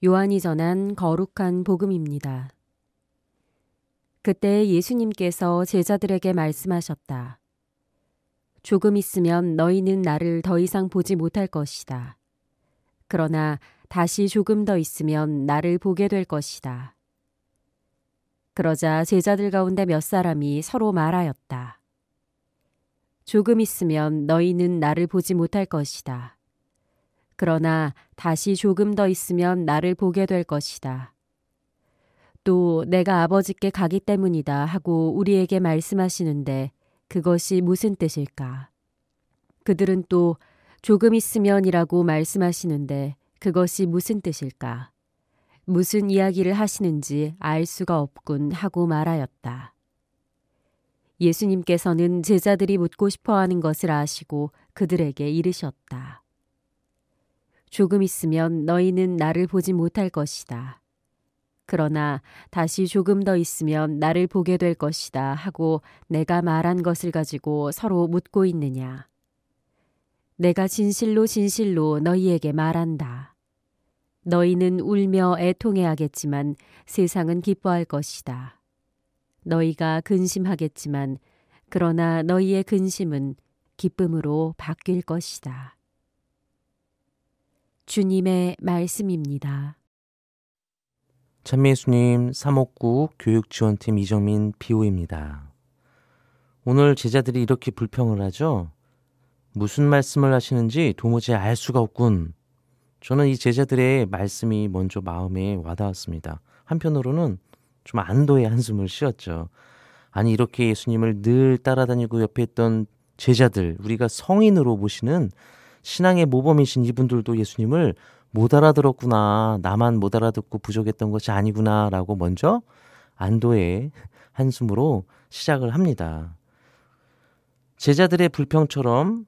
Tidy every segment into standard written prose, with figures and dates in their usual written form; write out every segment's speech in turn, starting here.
요한이 전한 거룩한 복음입니다. 그때 예수님께서 제자들에게 말씀하셨다. 조금 있으면 너희는 나를 더 이상 보지 못할 것이다. 그러나 다시 조금 더 있으면 나를 보게 될 것이다. 그러자 제자들 가운데 몇 사람이 서로 말하였다. 조금 있으면 너희는 나를 보지 못할 것이다. 그러나 다시 조금 더 있으면 나를 보게 될 것이다. 또 내가 아버지께 가기 때문이다 하고 우리에게 말씀하시는데 그것이 무슨 뜻일까? 그들은 또 조금 있으면이라고 말씀하시는데 그것이 무슨 뜻일까? 무슨 이야기를 하시는지 알 수가 없군 하고 말하였다. 예수님께서는 제자들이 묻고 싶어하는 것을 아시고 그들에게 이르셨다. 조금 있으면 너희는 나를 보지 못할 것이다. 그러나 다시 조금 더 있으면 나를 보게 될 것이다 하고 내가 말한 것을 가지고 서로 묻고 있느냐. 내가 진실로 진실로 너희에게 말한다. 너희는 울며 애통해하겠지만 세상은 기뻐할 것이다. 너희가 근심하겠지만 그러나 너희의 근심은 기쁨으로 바뀔 것이다. 주님의 말씀입니다. 참미예수님 사목국 교육지원팀 이정민 비호입니다. 오늘 제자들이 이렇게 불평을 하죠. 무슨 말씀을 하시는지 도무지 알 수가 없군. 저는 이 제자들의 말씀이 먼저 마음에 와닿았습니다. 한편으로는 좀 안도의 한숨을 쉬었죠. 아니 이렇게 예수님을 늘 따라다니고 옆에 있던 제자들, 우리가 성인으로 보시는 신앙의 모범이신 이분들도 예수님을 못 알아들었구나. 나만 못 알아듣고 부족했던 것이 아니구나 라고 먼저 안도의 한숨으로 시작을 합니다. 제자들의 불평처럼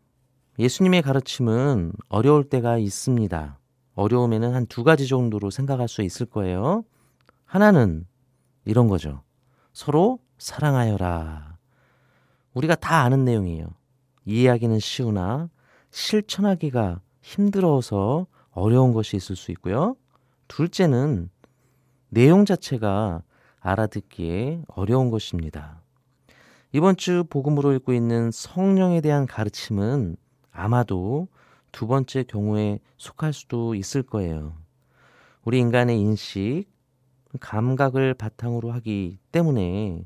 예수님의 가르침은 어려울 때가 있습니다. 어려움에는 한 두 가지 정도로 생각할 수 있을 거예요. 하나는 이런 거죠. 서로 사랑하여라. 우리가 다 아는 내용이에요. 이해하기는 쉬우나 실천하기가 힘들어서 어려운 것이 있을 수 있고요. 둘째는 내용 자체가 알아듣기에 어려운 것입니다. 이번 주 복음으로 읽고 있는 성령에 대한 가르침은 아마도 두 번째 경우에 속할 수도 있을 거예요. 우리 인간의 인식, 감각을 바탕으로 하기 때문에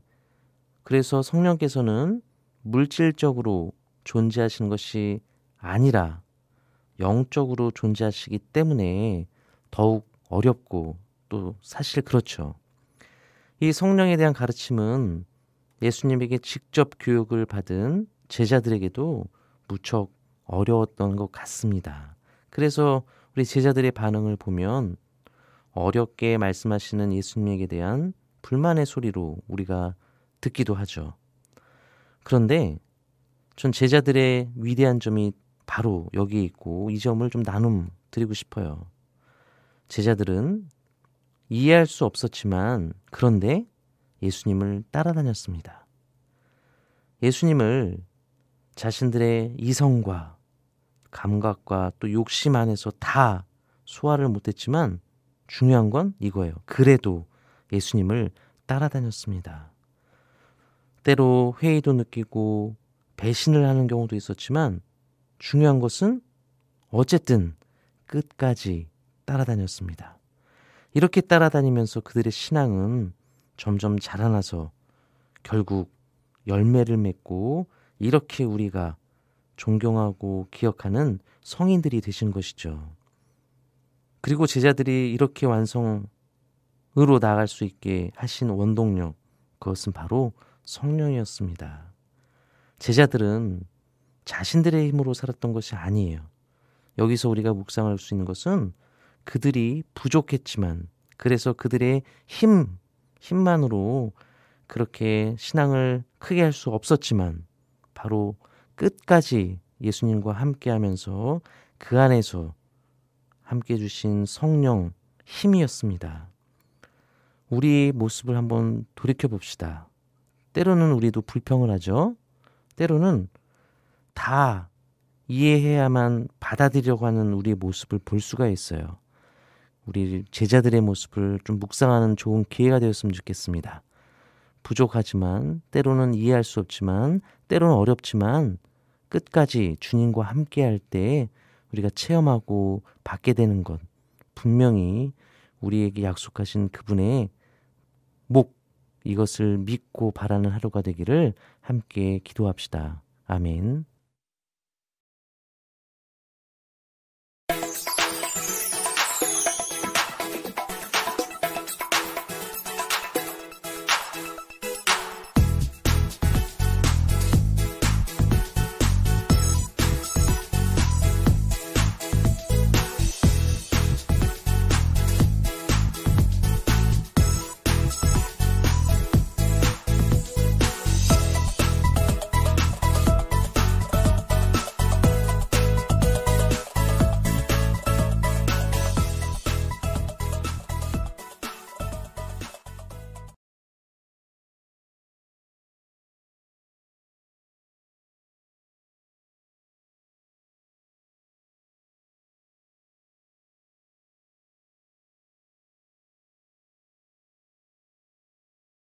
그래서 성령께서는 물질적으로 존재하시는 것이 아니라 영적으로 존재하시기 때문에 더욱 어렵고 또 사실 그렇죠. 이 성령에 대한 가르침은 예수님에게 직접 교육을 받은 제자들에게도 무척 어려웠던 것 같습니다. 그래서 우리 제자들의 반응을 보면 어렵게 말씀하시는 예수님에게 대한 불만의 소리로 우리가 듣기도 하죠. 그런데 전 제자들의 위대한 점이 바로 여기에 있고 이 점을 좀 나눔 드리고 싶어요. 제자들은 이해할 수 없었지만 그런데 예수님을 따라다녔습니다. 예수님을 자신들의 이성과 감각과 또 욕심 안에서 다 소화를 못했지만 중요한 건 이거예요. 그래도 예수님을 따라다녔습니다. 때로 회의도 느끼고 배신을 하는 경우도 있었지만 중요한 것은 어쨌든 끝까지 따라다녔습니다. 이렇게 따라다니면서 그들의 신앙은 점점 자라나서 결국 열매를 맺고 이렇게 우리가 존경하고 기억하는 성인들이 되신 것이죠. 그리고 제자들이 이렇게 완성으로 나아갈 수 있게 하신 원동력, 그것은 바로 성령이었습니다. 제자들은 자신들의 힘으로 살았던 것이 아니에요. 여기서 우리가 묵상할 수 있는 것은 그들이 부족했지만 그래서 그들의 힘만으로 그렇게 신앙을 크게 할 수 없었지만 바로 끝까지 예수님과 함께하면서 그 안에서 함께 해주신 성령 힘이었습니다. 우리의 모습을 한번 돌이켜봅시다. 때로는 우리도 불평을 하죠. 때로는 다 이해해야만 받아들이려고 하는 우리의 모습을 볼 수가 있어요. 우리 제자들의 모습을 좀 묵상하는 좋은 기회가 되었으면 좋겠습니다. 부족하지만, 때로는 이해할 수 없지만, 때로는 어렵지만 끝까지 주님과 함께할 때 우리가 체험하고 받게 되는 것, 분명히 우리에게 약속하신 그분의 목, 이것을 믿고 바라는 하루가 되기를 함께 기도합시다. 아멘.